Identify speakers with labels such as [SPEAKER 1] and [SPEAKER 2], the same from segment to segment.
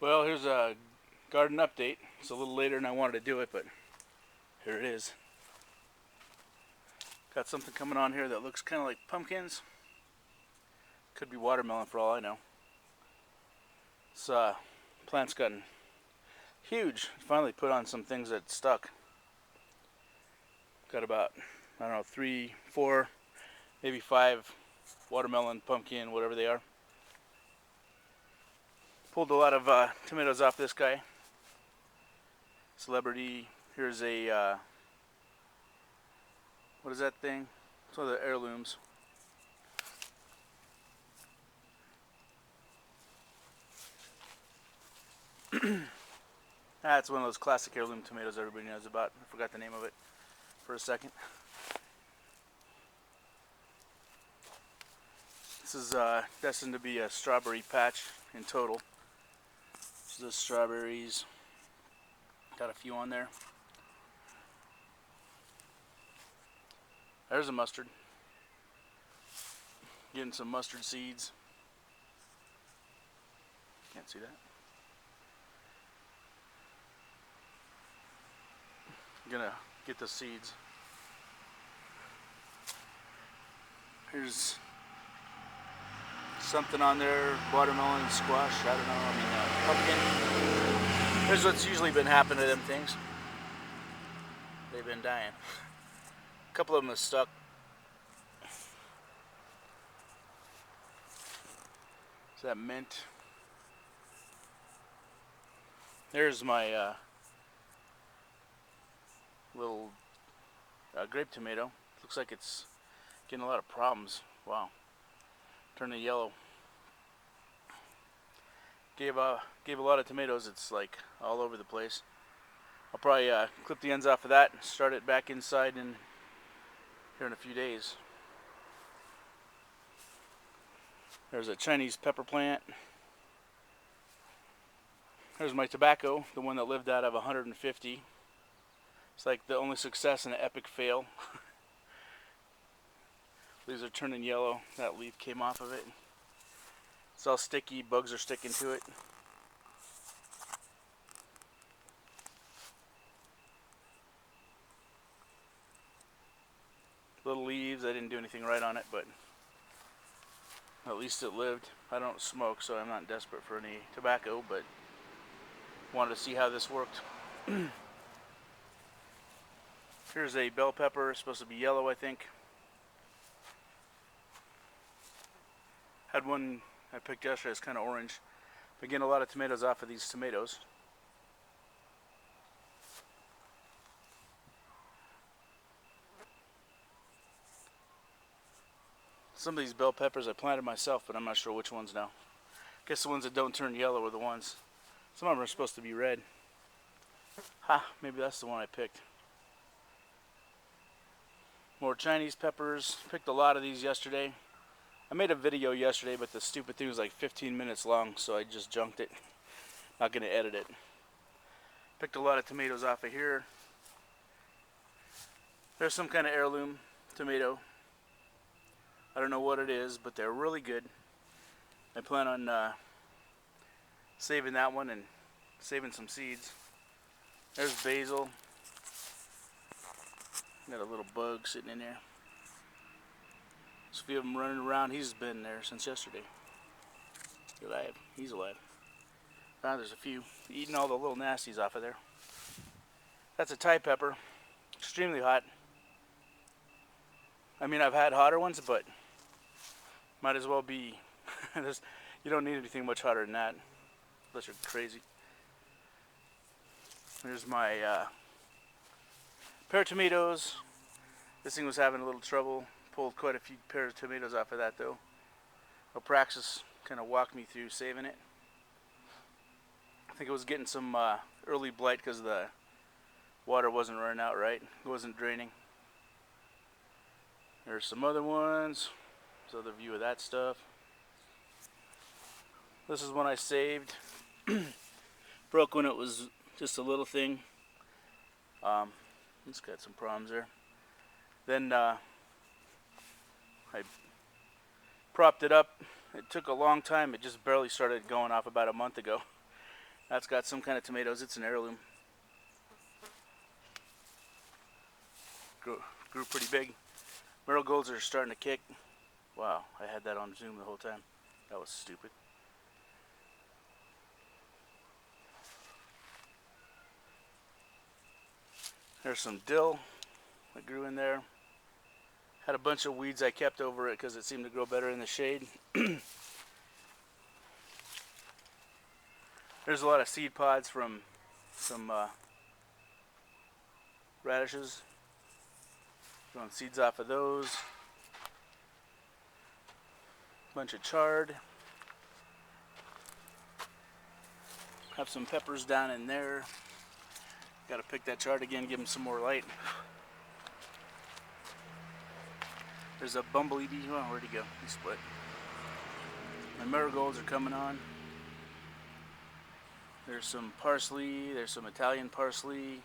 [SPEAKER 1] Well, here's a garden update. It's a little later than I wanted to do it, but here it is. Got something coming on here that looks kind of like pumpkins. Could be watermelon for all I know. This plant's gotten huge. Finally put on some things that stuck. Got about, I don't know, 3, 4, maybe 5 watermelon, pumpkin, whatever they are. Pulled a lot of tomatoes off this guy. Celebrity. Here's a, what is that thing? It's one of the heirlooms. That's one of those classic heirloom tomatoes everybody knows about. I forgot the name of it for a second. This is destined to be a strawberry patch in total. This is the strawberries. Got a few on there. There's a mustard. Getting some mustard seeds. Can't see that. I'm gonna get the seeds. Here's something on there, watermelon, squash, I don't know, pumpkin. Here's what's usually been happening to them things. They've been dying. A couple of them have stuck. Is that mint? There's my little grape tomato. Looks like it's getting a lot of problems. Wow. Turning yellow. Gave a lot of tomatoes. It's like all over the place. I'll probably clip the ends off of that and start it back inside here in a few days. There's a Chinese pepper plant. There's my tobacco, the one that lived out of 150. It's like the only success and an epic fail. Leaves are turning yellow. That leaf came off of it. It's all sticky. Bugs are sticking to it. Little leaves. I didn't do anything right on it, but at least it lived. I don't smoke, so I'm not desperate for any tobacco, but wanted to see how this worked. Here's a bell pepper. It's supposed to be yellow, I think. Had one I picked yesterday. It's kind of orange. Been getting a lot of tomatoes off of these tomatoes. Some of these bell peppers I planted myself, but I'm not sure which ones now. Guess the ones that don't turn yellow are the ones. Some of them are supposed to be red. Ha, maybe that's the one I picked. More Chinese peppers. Picked a lot of these yesterday. I made a video yesterday, but the stupid thing was like 15 minutes long, so I just junked it. Not going to edit it. Picked a lot of tomatoes off of here. There's some kind of heirloom tomato. I don't know what it is, but they're really good. I plan on saving that one and saving some seeds. There's basil. Got a little bug sitting in there. There's a few of them running around. He's been there since yesterday. He's alive. He's alive. There's a few eating all the little nasties off of there. That's a Thai pepper. Extremely hot. I mean, I've had hotter ones, but might as well be. You don't need anything much hotter than that, unless you're crazy. There's my pear of tomatoes. This thing was having a little trouble. Pulled quite a few pairs of tomatoes off of that, though. Praxis kind of walked me through saving it. I think it was getting some early blight because the water wasn't running out right. It wasn't draining. There's some other ones. There's another view of that stuff. This is one I saved. Broke when it was just a little thing. It's got some problems there. Then I propped it up. It took a long time. It just barely started going off about a month ago. That's got some kind of tomatoes. It's an heirloom. Grew pretty big. Marigolds are starting to kick. Wow, I had that on Zoom the whole time. That was stupid. There's some dill that grew in there. Had a bunch of weeds I kept over it because it seemed to grow better in the shade. There's a lot of seed pods from some radishes. Growing seeds off of those. Bunch of chard. Have some peppers down in there. Got to pick that chard again, give them some more light. There's a bumblebee. Oh, where'd he go? He split. My marigolds are coming on. There's some parsley. There's some Italian parsley.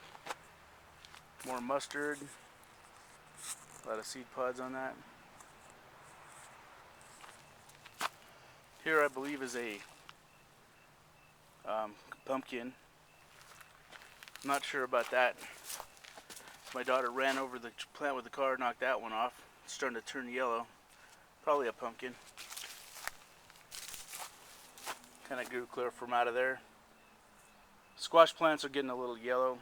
[SPEAKER 1] More mustard. A lot of seed pods on that. Here I believe is a pumpkin. I'm not sure about that. My daughter ran over the plant with the car, knocked that one off. It's starting to turn yellow. Probably a pumpkin. Kind of grew clear from out of there. Squash plants are getting a little yellow.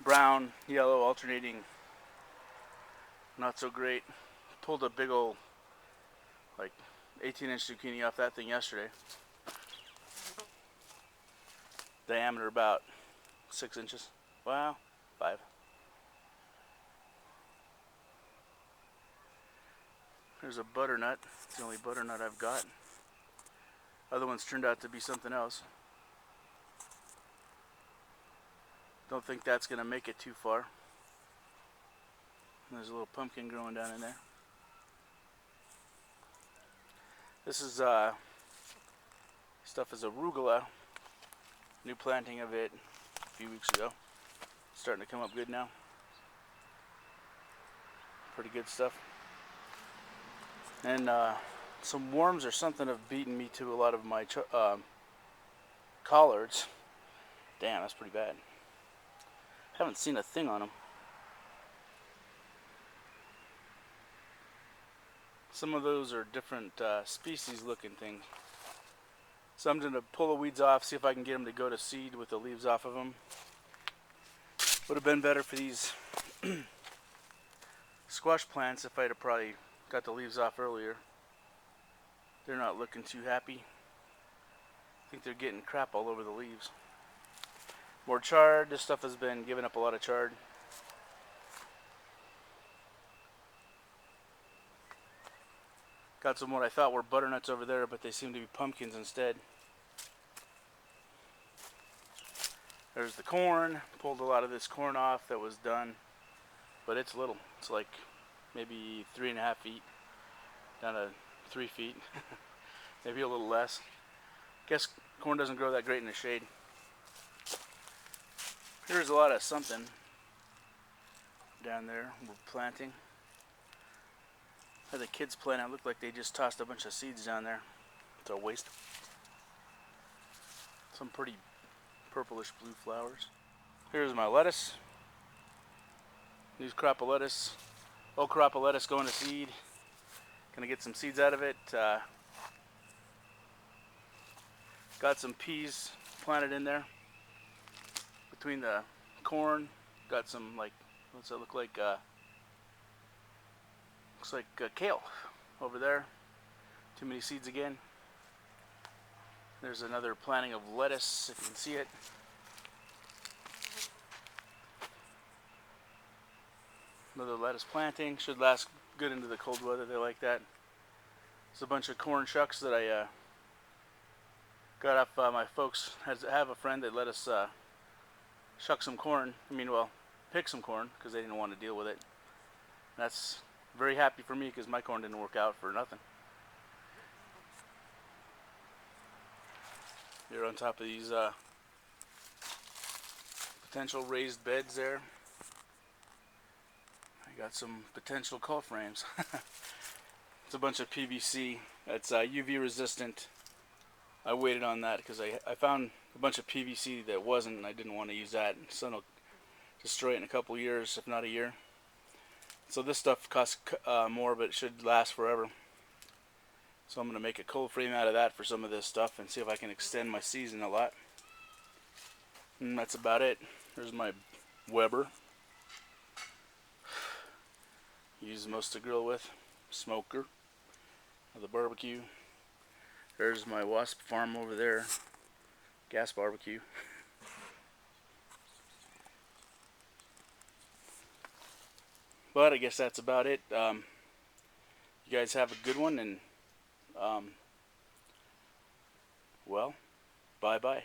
[SPEAKER 1] Brown, yellow, alternating. Not so great. Pulled a big old, like 18-inch zucchini off that thing yesterday. Diameter about 6 inches. Wow, 5. There's a butternut. It's the only butternut I've got. Other ones turned out to be something else. Don't think that's going to make it too far. And there's a little pumpkin growing down in there. This is stuff is arugula. New planting of it a few weeks ago. Starting to come up good now. Pretty good stuff. And some worms or something have beaten me to a lot of my collards. Damn, that's pretty bad. Haven't seen a thing on them. Some of those are different species looking things. So I'm going to pull the weeds off, see if I can get them to go to seed with the leaves off of them. Would have been better for these squash plants if I'd have probably got the leaves off earlier. They're not looking too happy. I think they're getting crap all over the leaves. More chard. This stuff has been giving up a lot of chard. Got some what I thought were butternuts over there, but they seem to be pumpkins instead. There's the corn. Pulled a lot of this corn off that was done, but it's little. It's like maybe 3.5 feet down to 3 feet. Maybe a little less. Guess corn doesn't grow that great in the shade. Here's a lot of something down there we're planting. Had the kids plant, it looked like they just tossed a bunch of seeds down there. It's a waste. Some pretty purplish blue flowers. Here's my lettuce. New crop of lettuce. Old crop of lettuce going to seed. Gonna get some seeds out of it. Got some peas planted in there. Between the corn, got some like, what's that look like? Looks like kale over there. Too many seeds again. There's another planting of lettuce, if you can see it. Another lettuce planting. Should last good into the cold weather. They like that. There's a bunch of corn shucks that I got up. My folks have a friend that let us shuck some corn. Pick some corn because they didn't want to deal with it. That's very happy for me because my corn didn't work out for nothing. Here on top of these potential raised beds there. I got some potential coal frames. It's a bunch of PVC. It's UV resistant. I waited on that because I found a bunch of PVC that wasn't, and I didn't want to use that. So it'll destroy it in a couple years, if not a year. So this stuff costs more, but it should last forever. So I'm going to make a cold frame out of that for some of this stuff and see if I can extend my season a lot. And that's about it. There's my Weber. Use most to grill with. Smoker. The barbecue. There's my wasp farm over there. Gas barbecue. But I guess that's about it. You guys have a good one, and well, bye-bye.